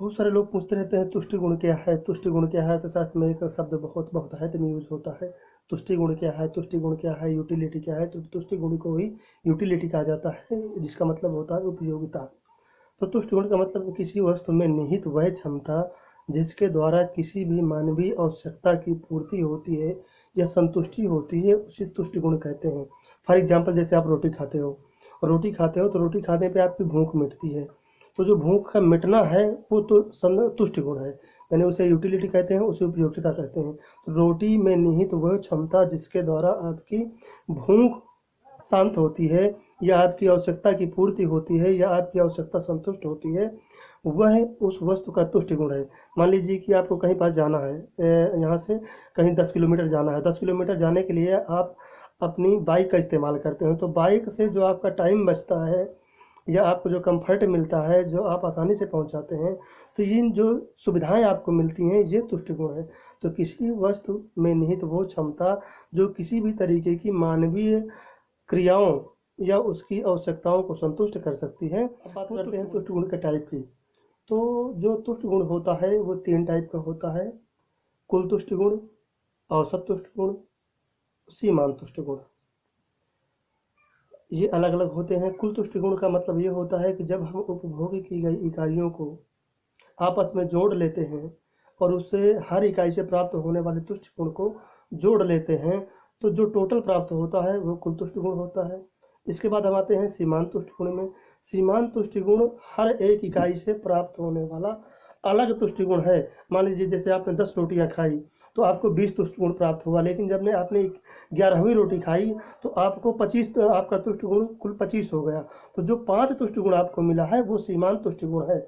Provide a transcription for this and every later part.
बहुत सारे लोग पूछते रहते हैं तुष्टि गुण क्या है, तुष्टि गुण क्या है। तो शास्त्र में एक शब्द बहुत बहुत है में यूज होता है, तुष्टि गुण क्या है, तुष्टि गुण क्या है, यूटिलिटी क्या है। तो तुष्टि गुण को ही यूटिलिटी कहा जाता है, जिसका मतलब होता है उपयोगिता। तो तुष्टि गुण का मतलब किसी वस्तु में निहित वह क्षमता जिसके द्वारा किसी भी मानवीय आवश्यकता की पूर्ति होती है या संतुष्टि होती है, उसे तुष्टि गुण कहते हैं। फॉर एग्जाम्पल, जैसे आप रोटी खाते हो, तो रोटी खाने पे आपकी भूख मिटती है। तो जो भूख का मिटना है वो तो तुष्टि गुण है, यानी उसे यूटिलिटी कहते हैं, उसे उपयोगिता कहते हैं। तो रोटी में निहित वह क्षमता जिसके द्वारा आपकी भूख शांत होती है या आपकी आवश्यकता की पूर्ति होती है या आपकी आवश्यकता संतुष्ट होती है, वह उस वस्तु का तुष्टि गुण है। मान लीजिए कि आपको कहीं पास जाना है, यहाँ से कहीं 10 किलोमीटर जाना है। 10 किलोमीटर जाने के लिए आप अपनी बाइक का इस्तेमाल करते हैं। तो बाइक से जो आपका टाइम बचता है या आपको जो कंफर्ट मिलता है, जो आप आसानी से पहुंच जाते हैं, तो इन जो सुविधाएं आपको मिलती हैं, ये तुष्टि गुण है। तो किसी वस्तु में निहित वो क्षमता जो किसी भी तरीके की मानवीय क्रियाओं या उसकी आवश्यकताओं को संतुष्ट कर सकती है। अब बात करते हैं तुष्ट गुण के टाइप की। तो जो तुष्ट गुण होता है वो 3 टाइप का होता है: कुल तुष्ट गुण, औसत तुष्ट गुण, सीमांत तुष्ट गुण। ये अलग अलग होते हैं। कुल तुष्ट गुण का मतलब ये होता है कि जब हम उपभोग की गई इकाइयों को आपस में जोड़ लेते हैं और उससे हर इकाई से प्राप्त होने वाले तुष्ट गुण को जोड़ लेते हैं, तो जो टोटल प्राप्त होता है वो कुल तुष्ट गुण होता है। इसके बाद हम आते हैं सीमांत तुष्ट गुण में। सीमांत तुष्ट गुण हर एक इकाई से प्राप्त होने वाला अलग तुष्ट गुण है। मान लीजिए जैसे आपने 10 रोटियां खाई तो आपको 20 तुष्ट गुण प्राप्त हुआ, लेकिन जब आपने 11वीं रोटी खाई तो आपको 25, तो आपका तुष्ट गुण कुल 25 हो गया। तो जो 5 तुष्ट गुण आपको मिला है वो सीमांत तुष्ट गुण है।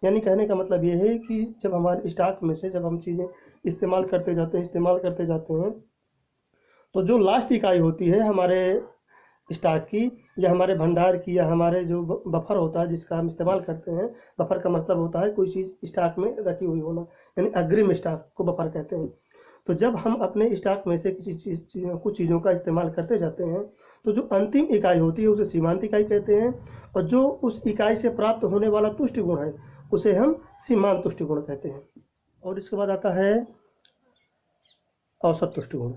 यानी कहने का मतलब ये है कि जब हमारे स्टॉक में से जब हम चीज़ें इस्तेमाल करते जाते हैं, तो जो लास्ट इकाई होती है हमारे स्टॉक की या हमारे भंडार की या हमारे जो बफर होता है जिसका हम इस्तेमाल करते हैं, बफर का मतलब होता है कोई चीज़ स्टॉक में रखी हुई होना, यानी अग्रिम स्टॉक को बफर कहते हैं। तो जब हम अपने स्टॉक में से कुछ चीज़ों का इस्तेमाल करते जाते हैं, तो जो अंतिम इकाई होती है उसे सीमांत इकाई कहते हैं, और जो उस इकाई से प्राप्त होने वाला तुष्ट गुण है उसे हम सीमांत तुष्ट गुण कहते हैं। और इसके बाद आता है औसत तुष्ट गुण,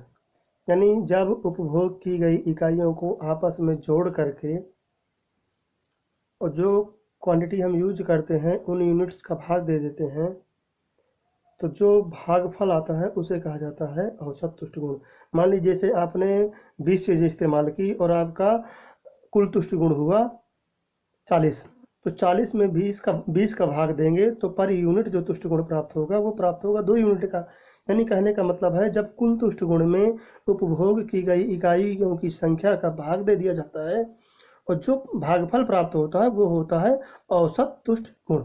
यानी जब उपभोग की गई इकाइयों को आपस में जोड़ करके और जो क्वांटिटी हम यूज करते हैं उन यूनिट्स का भाग दे देते हैं, तो जो भागफल आता है उसे कहा जाता है औसत तुष्ट गुण। मान लीजिए जैसे आपने 20 चीज़ें इस्तेमाल की और आपका कुल तुष्ट गुण हुआ 40, तो 40 में 20 का भाग देंगे तो पर यूनिट जो तुष्ट गुण प्राप्त होगा वो प्राप्त होगा 2 यूनिट का। यानी कहने का मतलब है जब कुल तुष्ट गुण में उपभोग की गई इकाइयों की संख्या का भाग दे दिया जाता है और जो भागफल प्राप्त होता है वो होता है औसत तुष्ट गुण।